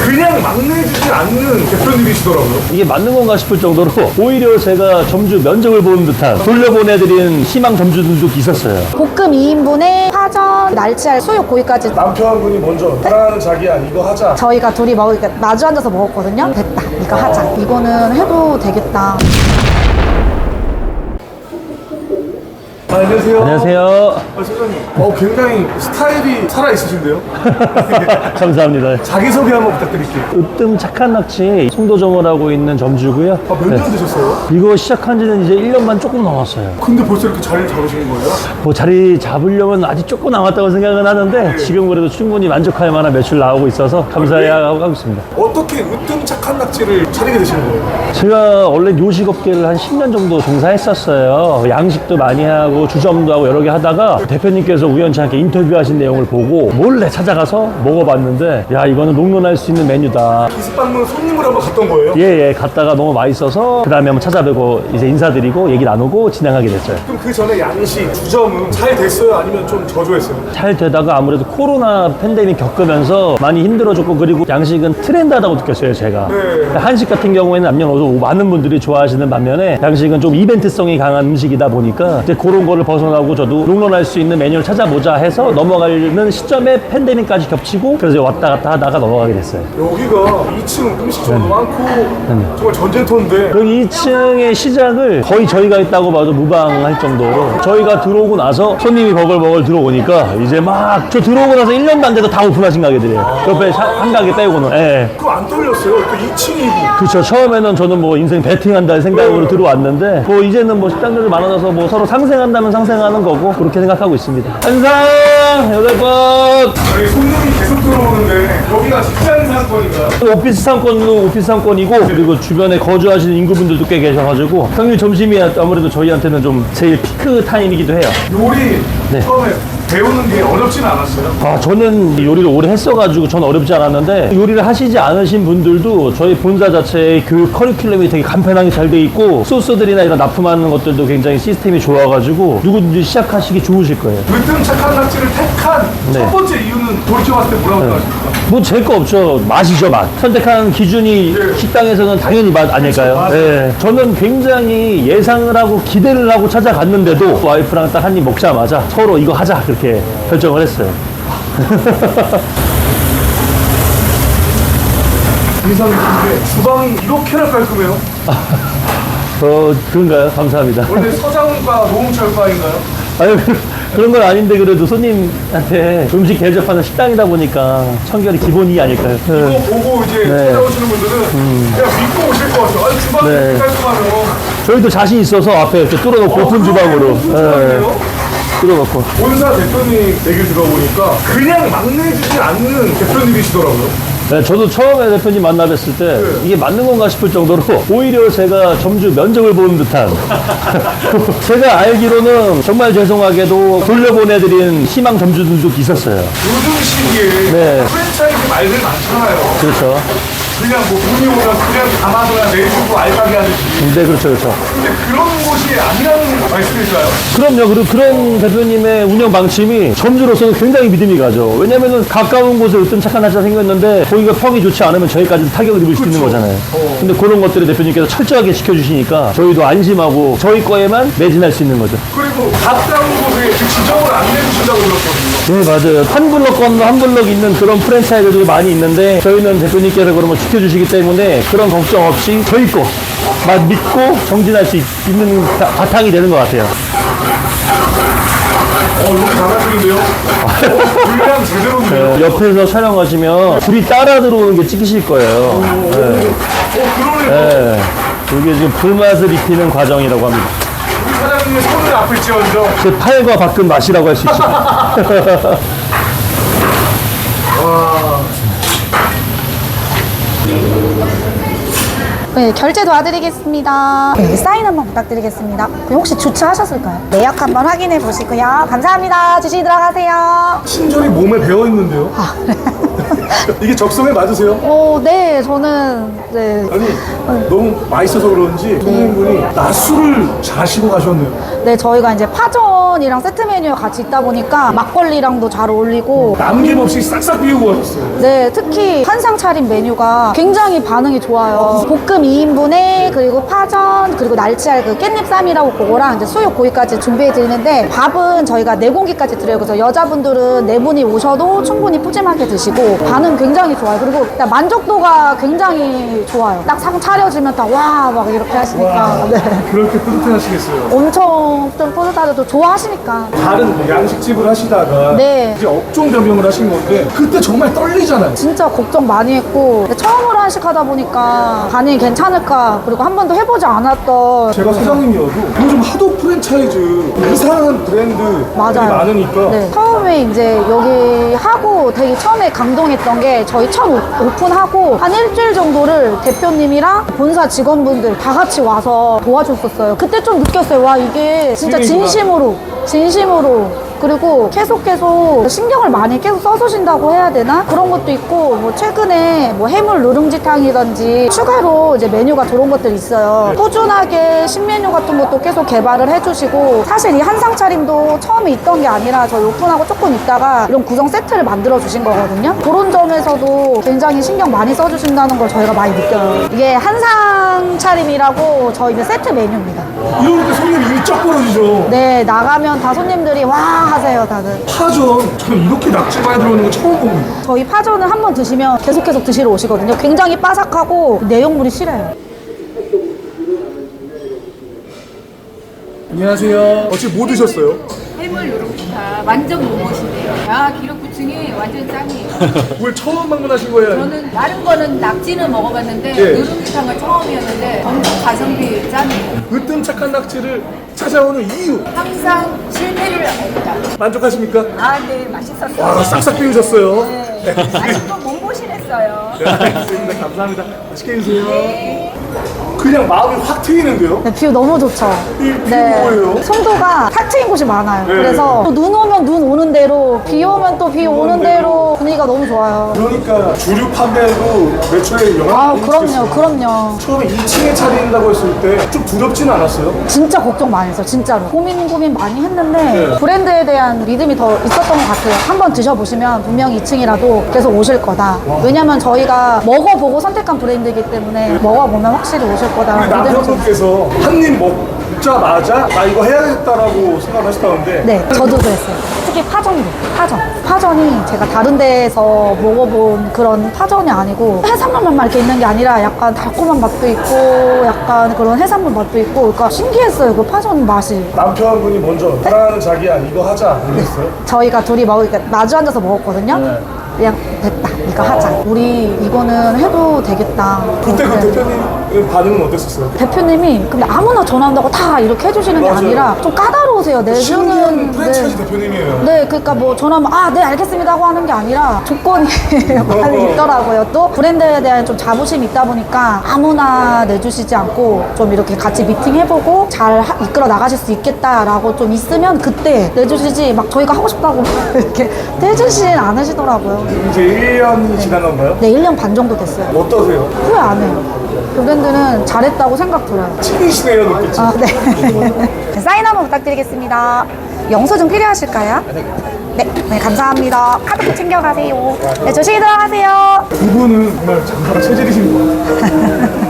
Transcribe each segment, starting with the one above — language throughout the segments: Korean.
그냥 막 내주지 않는 대표님이시더라고요. 이게 맞는 건가 싶을 정도로 오히려 제가 점주 면접을 보는 듯한 돌려보내드린 희망 점주들도 있었어요. 볶음 2인분에 파전, 날치알, 수육, 고기까지. 남편분이 먼저 사랑하는 자기야 이거 하자. 저희가 둘이 먹으니까 마주 앉아서 먹었거든요. 됐다, 이거 하자. 이거는 해도 되겠다. 안녕하세요. 안녕하세요. 사장님. 굉장히 스타일이 살아있으신데요? 감사합니다. 자기소개 한번 부탁드릴게요. 으뜸 착한 낙지 송도점을 하고 있는 점주고요. 몇 년 되셨어요? 이거 시작한 지는 이제 1년 반 조금 넘었어요. 근데 벌써 이렇게 자리를 잡으신 거예요? 뭐 자리 잡으려면 아직 조금 남았다고 생각은 하는데 지금 그래도 충분히 만족할 만한 매출 나오고 있어서 감사해하고 하고 있습니다. 어떻게 으뜸 착한 낙지를 차리게 되시는 거예요? 제가 원래 요식업계를 한 10년 정도 종사했었어요. 양식도 많이 하고 주점도 하고 여러 개 하다가 대표님께서 우연치 않게 인터뷰하신 내용을 보고 몰래 찾아가서 먹어봤는데 야 이거는 롱런할 수 있는 메뉴다. 기습방문 손님으로 한번 갔던 거예요? 예, 갔다가 너무 맛있어서 그 다음에 한번 찾아뵈고 이제 인사드리고 얘기 나누고 진행하게 됐어요. 그럼 그 전에 양식, 주점은 잘 됐어요? 아니면 좀 저조했어요? 잘 되다가 아무래도 코로나 팬데믹 겪으면서 많이 힘들어졌고 그리고 양식은 트렌드하다고 느꼈어요 제가. 한식 같은 경우에는 남녀노소 많은 분들이 좋아하시는 반면에 양식은 좀 이벤트성이 강한 음식이다 보니까 이제 그런 거를 벗어나고 저도 롱런할 수 있는 메뉴를 찾아보자 해서 넘어가는 시점에 팬데믹까지 겹치고 그래서 왔다 갔다 하다가 넘어가게 됐어요. 여기가 2층 음식점도 많고 정말 전쟁터인데 여기 2층의 시작을 거의 저희가 했다고 봐도 무방할 정도로 저희가 들어오고 나서 손님이 버글버글 들어오니까 이제 막 저 들어오고 나서 1년도 안 돼도 다 오픈하신 가게들이에요. 옆에 한 가게 빼고는. 예. 그거 안 떨렸어요? 또 2층이고 그렇죠. 처음에는 저는 뭐 인생 배팅한다는 생각으로 들어왔는데 뭐 이제는 뭐 식당들이 많아져서 뭐 서로 상생한다면 상생하는 거고 그렇게 생각하고 있습니다. 한상 8번 손님이 계속 들어오는데 여기가 직장 상권인가요? 오피스 상권도 오피스 상권이고 그리고 주변에 거주하시는 인구분들도 꽤 계셔가지고 평일 점심이 아무래도 저희한테는 좀 제일 피크 타임이기도 해요. 요리 네. 처음에 배우는 게 어렵지는 않았어요? 아, 저는 요리를 오래 했어가지고 전 어렵지 않았는데 요리를 하시지 않으신 분들도 저희 본사 자체의 그 커리큘럼이 되게 간편하게 잘 돼 있고 소스들이나 이런 납품하는 것들도 굉장히 시스템이 좋아가지고 누구든지 시작하시기 좋으실 거예요. 으뜸 착한 낙지를 택한 네. 첫 번째 이유는 돌이켜봤을 때 뭐라고 생각하십니까? 뭐 제 거 없죠. 맛이죠, 맛. 선택한 기준이 식당에서는 당연히 맛 아닐까요? 그렇죠, 네. 저는 굉장히 예상을 하고 기대를 하고 찾아갔는데도 와이프랑 딱 한 입 먹자마자 서로 이거 하자 그렇게 결정을 했어요. 이상인데 주방이 이렇게나 깔끔해요? 그런가요? 감사합니다. 원래 서장과 노홍철과인가요? 아유, 그런 건 아닌데 그래도 손님한테 음식 대접하는 식당이다 보니까 청결이 기본이 아닐까요? 이거 보고 이제 네. 찾아오시는 분들은 그냥 믿고 오실 것 같아요. 아니 주방이 네. 이렇게 깔끔하면 저희도 자신 있어서 앞에 이렇게 뚫어놓고 오픈 주방으로 뚫어놓고. 본사 대표님 얘기를 들어보니까 그냥 막 내주지 않는 대표님이시더라고요. 네, 저도 처음에 대표님 만나 뵀을 때 이게 맞는 건가 싶을 정도로 오히려 제가 점주 면접을 보는 듯한 제가 알기로는 정말 죄송하게도 돌려보내드린 희망 점주들도 있었어요. 요즘 시기에 네. 프랜차이즈 말들 많잖아요. 그렇죠. 그냥 뭐 돈이 오면 그냥 담아둬야 내주고 알바게 하듯이. 네, 그렇죠, 그렇죠. 근데 그런 곳이 아니라는 말씀일까요? 그럼요. 그리고 그런 대표님의 운영 방침이 점주로서는 굉장히 믿음이 가죠. 왜냐면은 가까운 곳에 으뜸 착한 날짜 생겼는데 거기가 평이 좋지 않으면 저희까지도 타격을 입을 수 있는 거잖아요. 근데 그런 것들을 대표님께서 철저하게 지켜주시니까 저희도 안심하고 저희 거에만 매진할 수 있는 거죠. 그리고 가까운 곳에 그 지정을 안 내주신다고 들었거든요. 네, 맞아요. 한 블럭 건너 한 블럭 있는 그런 프랜차이즈들이 많이 있는데 저희는 대표님께서 그런 거 지켜주시기 때문에 그런 걱정 없이 저희 거 믿고 정진할 수 있는 바탕이 되는 것 같아요. 이렇게 잘하시는데요? 분량 제대로인데요? 네, 옆에서 촬영하시면 불이 따라 들어오는 게 찍히실 거예요. 그러네요. 네. 이게 지금 불맛을 입히는 과정이라고 합니다. 우리 사장님의 손을 앞에 쥐어줘. 제 팔과 바꾼 맛이라고 할 수 있죠. 네, 결제 도와드리겠습니다. 네, 사인 한번 부탁드리겠습니다. 혹시 주차하셨을까요? 내역 한번 확인해 보시고요. 감사합니다. 주시 들어가세요. 친절이 몸에 배어 있는데요? 이게 적성에 맞으세요? 네, 저는, 네. 아니 너무 맛있어서 그런지 손님분이 낮술을 자시고 가셨네요. 네, 저희가 이제 파전이랑 세트 메뉴가 같이 있다 보니까 막걸리랑도 잘 어울리고. 남김없이 싹싹 비우고 가셨어요. 네, 특히 한상 차림 메뉴가 굉장히 반응이 좋아요. 볶음 2인분에 그리고 파전 그리고 날치알 그 깻잎쌈이라고 그거랑 이제 수육 고기까지 준비해 드리는데 밥은 저희가 4공기까지 드려요. 그래서 여자분들은 4분이 오셔도 충분히 푸짐하게 드시고 반응 굉장히 좋아요. 그리고 일단 만족도가 굉장히 좋아요. 딱 상 차려지면 다 와 막 이렇게 하시니까. 네. 그렇게 뿌듯해하시겠어요. 엄청 좀 뿌듯하죠. 또 좋아하시니까. 다른 뭐 양식집을 하시다가 네. 이제 업종 변경을 하신 건데 그때 정말 떨리잖아요. 진짜 걱정 많이 했고 처음으로 한식하다 보니까 반응이 괜찮을까 그리고 한 번도 해보지 않았던. 제가 사장님이어도 요즘 하도 프랜차이즈 이상한 브랜드 맞아요. 많으니까 네. 처음에 이제 여기 하고 되게 처음에 감동했던 게 저희 첫 오픈하고 한 일주일 정도를 대표님이랑 본사 직원분들 다 같이 와서 도와줬었어요. 그때 좀 느꼈어요. 와, 이게 진짜 진심으로 그리고 계속 신경을 많이 계속 써주신다고 해야 되나? 그런 것도 있고, 뭐 최근에 뭐 해물 누룽지탕이든지 추가로 이제 메뉴가 들어온 것들이 있어요. 꾸준하게 신메뉴 같은 것도 계속 개발을 해주시고, 사실 이 한상 차림도 처음에 있던 게 아니라 저희 오픈하고 조금 있다가 이런 구성 세트를 만들어 주신 거거든요. 그런 점에서도 굉장히 신경 많이 써주신다는 걸 저희가 많이 느껴요. 이게 한상 차림이라고 저희 이제 세트 메뉴입니다. 이러니까 손님이 일쩍 벌어지죠. 네, 나가면 다 손님들이 와 하세요, 다들. 파전 저는 이렇게 낙지 많이 들어오는 거 처음 봅니다. 저희 파전을 한 번 드시면 계속 드시러 오시거든요. 굉장히 바삭하고 내용물이 실해요. 안녕하세요. 어찌 뭐 드셨어요? 해물 누룽지가 완전 몸보신데요. 아, 기록부층이 완전 짱이에요. 뭘 처음 방문하신 거예요? 저는 다른 거는 낙지는 먹어봤는데 예. 누룽지탕은 처음이었는데 엄청 가성비 짱이에요. 으뜸 착한 낙지를 찾아오는 이유 항상 실패를 합니다. 만족하십니까? 아, 네, 맛있었어요. 와 싹싹 비우셨어요. 네, 맛있고 몸보신했어요. 네, 알겠습니다. 감사합니다. 맛있게 드세요. 그냥 마음이 확 트이는데요? 네, 뷰 너무 좋죠. 이 뷰 뭐예요? 송도가 탁 트인 곳이 많아요. 네. 그래서 또 눈 오면 눈 오는 대로, 비 오면 또 비 오는 대로 분위기가 너무 좋아요. 그러니까 주류 판매도 매출에 아, 영향을 그럼요. 처음에 2층에 차린다고 했을 때 좀 두렵지는 않았어요? 진짜 걱정 많이 했어요, 진짜로. 고민 많이 했는데 네. 브랜드에 대한 믿음이 더 있었던 것 같아요. 한번 드셔보시면 분명히 2층이라도 계속 오실 거다. 왜냐면 저희가 먹어보고 선택한 브랜드이기 때문에 먹어보면 확실히 오실 거다. 우리 믿음이 좀 남편분께서 한 입 먹자마자 나 이거 해야겠다라고 생각을 하셨다는데 네, 저도 그랬어요. 특히 파전이 제가 다른 데에서 먹어본 그런 파전이 아니고 해산물만 이렇게 있는 게 아니라 약간 달콤한 맛도 있고 약간 그런 해산물 맛도 있고 그러니까 신기했어요, 그 파전 맛이. 남편분이 먼저 사랑하는 자기야 이거 하자 이랬어요? 저희가 둘이 먹으니까 마주 앉아서 먹었거든요. 네. 그냥 됐다, 이거 하자. 우리 이거는 해도 되겠다. 그때 그 네. 대표님 반응은 어땠었어요? 대표님이 근데 아무나 전화한다고 다 이렇게 해주시는 게 맞아요. 아니라 좀 까다로우세요. 신기한 내주는. 프랜차이즈 대표님이에요. 네, 그러니까 뭐 전화하면 네 알겠습니다 하고 하는 게 아니라 조건이 많이 있더라고요. 또 브랜드에 대한 좀 자부심이 있다 보니까 아무나 내주시지 않고 좀 이렇게 같이 미팅해보고 잘 이끌어 나가실 수 있겠다라고 좀 있으면 그때 내주시지 막 저희가 하고 싶다고 이렇게 해주진 않으시더라고요. 이제 1년이 지난 건가요? 네, 1년 반 정도 됐어요. 어떠세요? 후회 안 해요. 그 브랜드는 잘했다고 생각 들어요. 찐이시네요 눈빛이. 네. 사인 한번 부탁드리겠습니다. 영수증 필요하실까요? 네, 감사합니다. 카드도 챙겨가세요. 네, 조심히 들어가세요. 두 분은 정말 장사가 체질이신 것 같아요.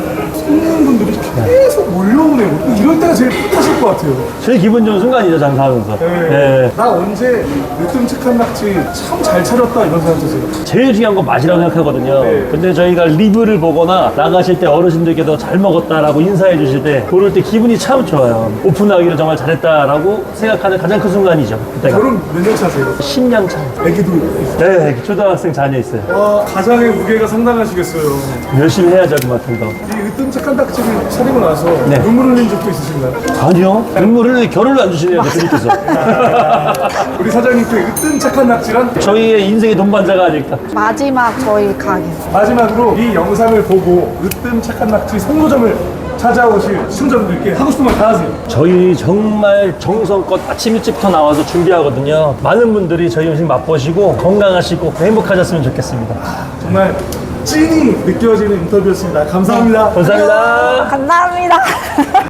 손님분들이 계속 몰려오네요. 이럴 때가 제일 뿌듯하실 것 같아요. 제일 기분 좋은 순간이죠, 장사하면서. 네. 나 언제 으뜸 착한 낙지 참 잘 차렸다 이런 생각 드세요? 제일 중요한 건 맛이라고 생각하거든요. 네. 근데 저희가 리뷰를 보거나 나가실 때 어르신들께서 잘 먹었다라고 인사해 주실 때 그럴 때 기분이 참 좋아요. 오픈하기를 정말 잘했다라고 생각하는 가장 큰 순간이죠. 그때가. 결혼 몇 년 차세요? 10년 차. 애기도 있어요. 네, 초등학생 자녀 있어요. 와 가장의 무게가 상당하시겠어요. 열심히 해야죠, 그만큼 더. 이 으뜸 착한 낙지를 차리고 나서 네. 눈물 흘린 적도 있으신가요? 아니요. 눈물을 결혼을 안 주시네요, 대표님께서. 우리 사장님께 으뜸 착한 낙지란? 저희의 인생의 동반자가 아닐까. 마지막 저희 가게. 마지막으로 이 영상을 보고 으뜸 착한 낙지 송로점을 찾아오실 시청자분들께 하고 싶은 말 다 하세요. 저희 정말 정성껏 아침 일찍부터 나와서 준비하거든요. 많은 분들이 저희 음식 맛보시고 건강하시고 행복하셨으면 좋겠습니다. 정말 찐이 느껴지는 인터뷰였습니다. 감사합니다. 감사합니다. 감사합니다.